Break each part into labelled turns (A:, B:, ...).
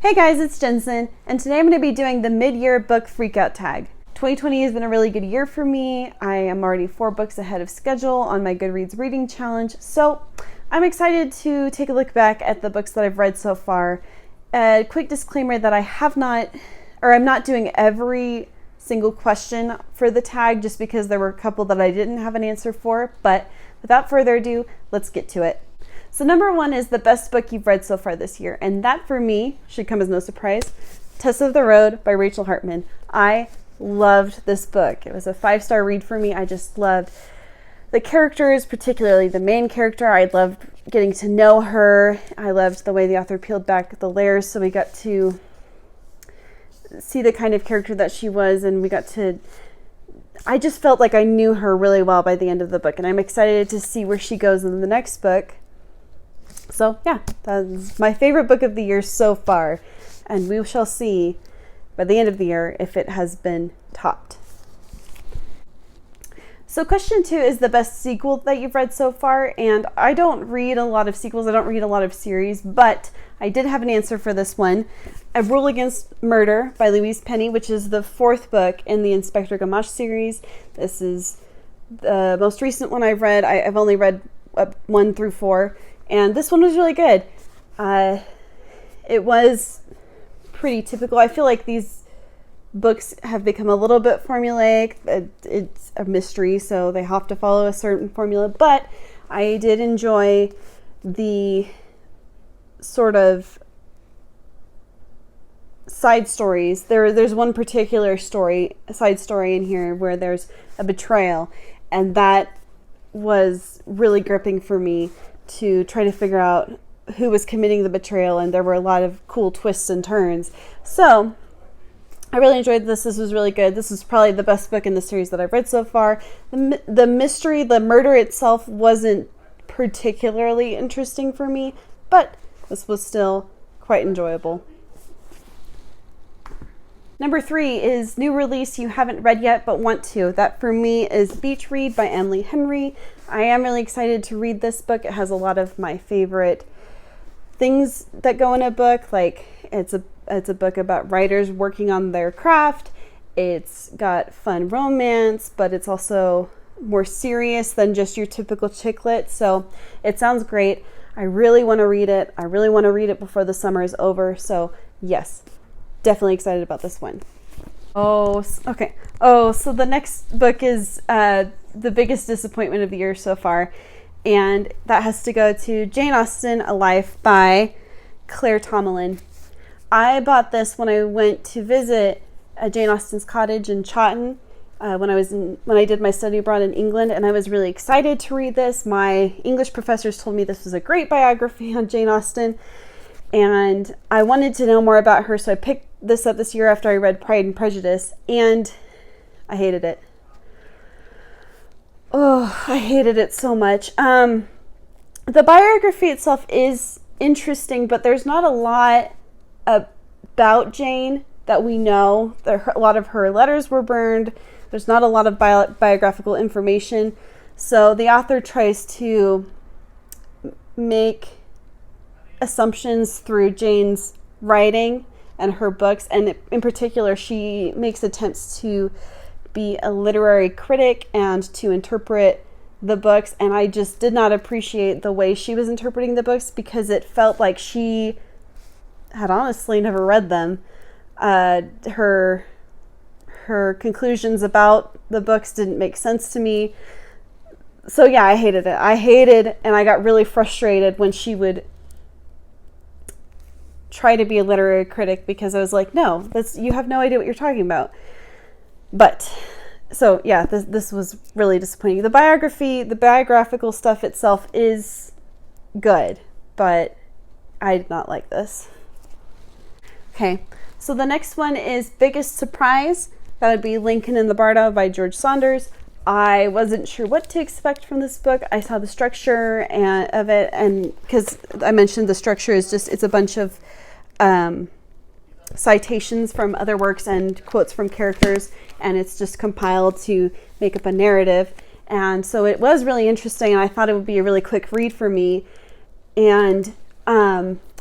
A: Hey guys, it's Jensen, and today I'm going to be doing the mid-year book freakout tag. 2020 has been a really good year for me. I am already 4 books ahead of schedule on my Goodreads reading challenge, so I'm excited to take a look back at the books that I've read so far. A quick disclaimer that I'm not doing every single question for the tag just because there were a couple that I didn't have an answer for, but without further ado, let's get to it. So number 1 is the best book you've read so far this year, and that for me should come as no surprise. Test of the Road by Rachel Hartman. I loved this book. It was a 5-star read for me. I just loved the characters, particularly the main character. I loved getting to know her. I loved the way the author peeled back the layers so we got to see the kind of character that she was, and I just felt like I knew her really well by the end of the book, and I'm excited to see where she goes in the next book. So yeah, that's my favorite book of the year so far, and we shall see by the end of the year if it has been topped. So question 2 is the best sequel that you've read so far, and I don't read a lot of sequels, I don't read a lot of series, but I did have an answer for this one. A Rule Against Murder by Louise Penny, which is the 4th book in the Inspector Gamache series. This is the most recent one I've read. I've only read 1 through 4. And this one was really good. It was pretty typical. I feel like these books have become a little bit formulaic. It's a mystery, so they have to follow a certain formula. But I did enjoy the sort of side stories. There's one particular side story in here where there's a betrayal, and that was really gripping for me to try to figure out who was committing the betrayal, and there were a lot of cool twists and turns. So I really enjoyed this. This was really good. This is probably the best book in the series that I've read so far. The mystery, the murder itself wasn't particularly interesting for me, but this was still quite enjoyable. Number 3 is new release you haven't read yet but want to. That for me is Beach Read by Emily Henry. I am really excited to read this book. It has a lot of my favorite things that go in a book. Like it's a book about writers working on their craft. It's got fun romance, but it's also more serious than just your typical chick lit. So it sounds great. I really want to read it. I really want to read it before the summer is over. So yes, definitely excited about this one. Okay. So the next book is the biggest disappointment of the year so far, and that has to go to Jane Austen, A Life by Claire Tomalin. I bought this when I went to visit Jane Austen's cottage in Chawton when I did my study abroad in England, and I was really excited to read this. My English professors told me this was a great biography on Jane Austen, and I wanted to know more about her, so I picked this up this year after I read Pride and Prejudice, and I hated it. Oh, I hated it so much. The biography itself is interesting, but there's not a lot about Jane that we know. A lot of her letters were burned. There's not a lot of biographical information. So the author tries to make assumptions through Jane's writing and her books, and in particular she makes attempts to be a literary critic and to interpret the books, and I just did not appreciate the way she was interpreting the books because it felt like she had honestly never read them. Her conclusions about the books didn't make sense to me. So yeah, I hated it. And I got really frustrated when she would try to be a literary critic because I was like, no, you have no idea what you're talking about. But so yeah, this was really disappointing. The biographical stuff itself is good, but I did not like this. Okay, so the next one is Biggest Surprise. That would be Lincoln in the Bardo by George Saunders. I wasn't sure what to expect from this book. I saw the structure of it, and because I mentioned the structure is it's a bunch of citations from other works and quotes from characters, and it's just compiled to make up a narrative. And so it was really interesting, and I thought it would be a really quick read for me. And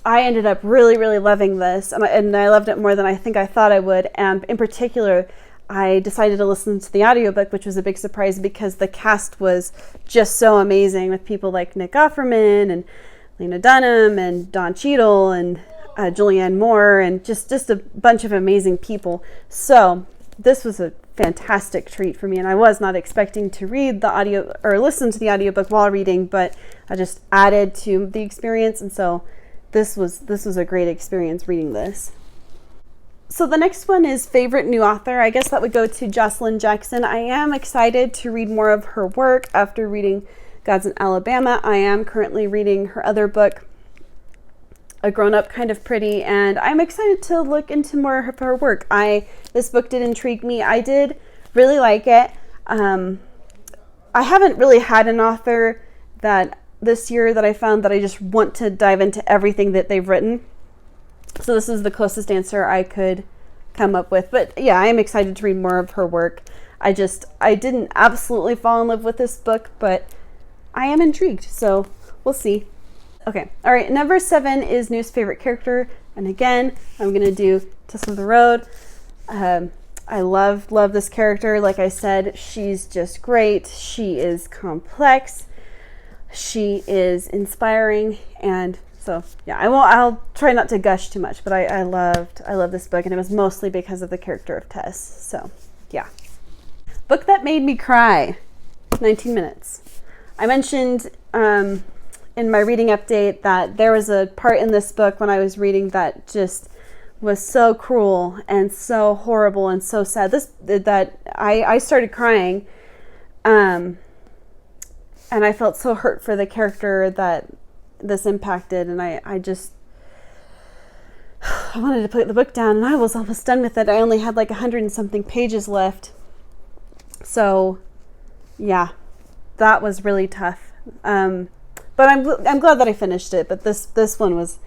A: I ended up really, really loving this, and I loved it more than I think I thought I would. And in particular, I decided to listen to the audiobook, which was a big surprise because the cast was just so amazing, with people like Nick Offerman and Lena Dunham and Don Cheadle and Julianne Moore, and just a bunch of amazing people. So this was a fantastic treat for me, and I was not expecting to read the audio or listen to the audiobook while reading, but I just added to the experience, and so this was a great experience reading this. So the next one is favorite new author. I guess that would go to Jocelyn Jackson. I am excited to read more of her work after reading Gods in Alabama. I am currently reading her other book, A Grown Up Kind of Pretty, and I'm excited to look into more of her work. This book did intrigue me. I did really like it. I haven't really had an author that this year that I found that I just want to dive into everything that they've written. So this is the closest answer I could come up with. But yeah, I'm excited to read more of her work. I didn't absolutely fall in love with this book, but I am intrigued. So we'll see. Okay. All right. Number 7 is newest favorite character. And again, I'm going to do Tess of the Road. I love this character. Like I said, she's just great. She is complex. She is inspiring. And so, yeah, I'll try not to gush too much, but I love this book, and it was mostly because of the character of Tess. So, yeah. Book that made me cry. 19 minutes. I mentioned in my reading update that there was a part in this book when I was reading that just was so cruel and so horrible and so sad. That I started crying, and I felt so hurt for the character that this impacted, and I wanted to put the book down, and I was almost done with it. I only had like 100 and something pages left. So yeah, that was really tough. But I'm glad that I finished it. But this one was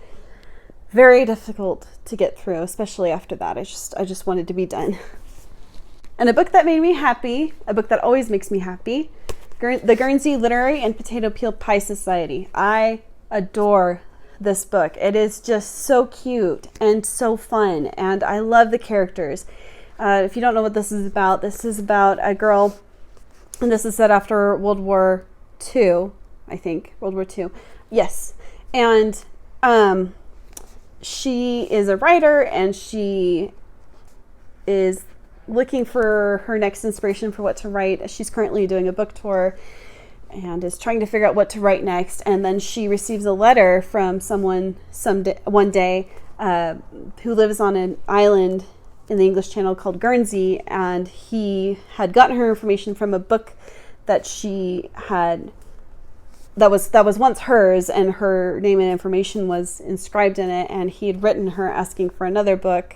A: very difficult to get through, especially after that. I just wanted to be done. And a book that made me happy, a book that always makes me happy, The Guernsey Literary and Potato Peel Pie Society. I adore this book. It is just so cute and so fun, and I love the characters. If you don't know what this is about a girl, and this is set after World War II, I think. World War II. Yes. And she is a writer, and she is looking for her next inspiration for what to write. She's currently doing a book tour and is trying to figure out what to write next. And then she receives a letter from someone one day who lives on an island in the English Channel called Guernsey, and he had gotten her information from a book that she had that was once hers, and her name and information was inscribed in it, and he had written her asking for another book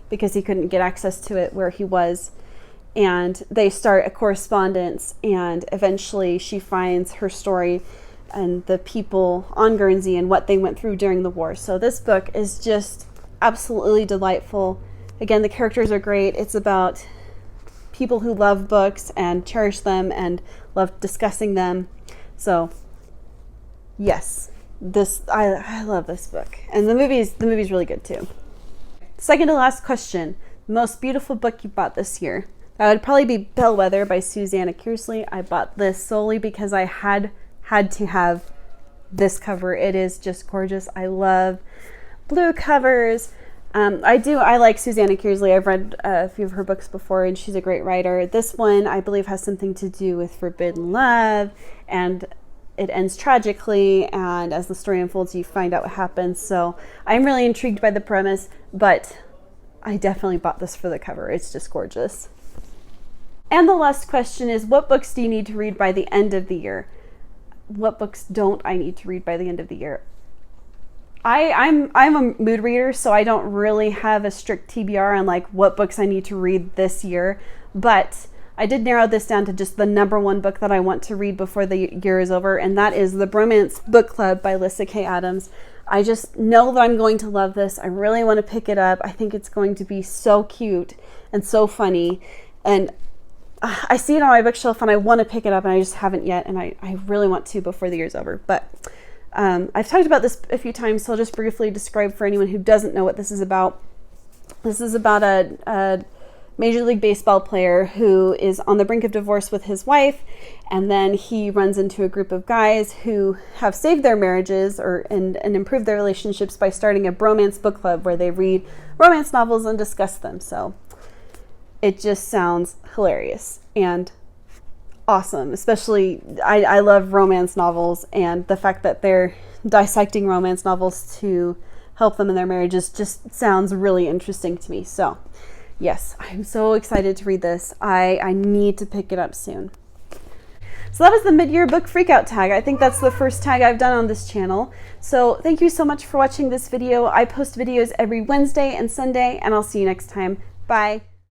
A: because he couldn't get access to it where he was. And they start a correspondence, and eventually she finds her story and the people on Guernsey and what they went through during the war. So this book is just absolutely delightful. Again, the characters are great. It's about people who love books and cherish them and love discussing them. So yes, I love this book. And the movie's really good too. Second to last question, most beautiful book you bought this year. That would probably be Bellwether by Susanna Kearsley. I bought this solely because I had to have this cover. It is just gorgeous. I love blue covers. I like Susanna Kearsley. I've read a few of her books before, and she's a great writer. This one, I believe, has something to do with forbidden love, and it ends tragically, and as the story unfolds, you find out what happens. So I'm really intrigued by the premise, but I definitely bought this for the cover. It's just gorgeous. And the last question is, what books do you need to read by the end of the year? What books don't I need to read by the end of the year? I'm a mood reader, so I don't really have a strict TBR on like what books I need to read this year, but I did narrow this down to just the number one book that I want to read before the year is over, and that is The Bromance Book Club by Lyssa Kay Adams. I just know that I'm going to love this. I really want to pick it up. I think it's going to be so cute and so funny, and I see it on my bookshelf and I want to pick it up, and I just haven't yet, and I really want to before the year's over. But I've talked about this a few times, so I'll just briefly describe for anyone who doesn't know what this is about. This is about a Major League Baseball player who is on the brink of divorce with his wife, and then he runs into a group of guys who have saved their marriages and improved their relationships by starting a bromance book club where they read romance novels and discuss them. So it just sounds hilarious and awesome. Especially, I love romance novels, and the fact that they're dissecting romance novels to help them in their marriages just sounds really interesting to me. So yes, I'm so excited to read this. I need to pick it up soon. So that was the mid-year book freakout tag. I think that's the first tag I've done on this channel. So thank you so much for watching this video. I post videos every Wednesday and Sunday, and I'll see you next time. Bye.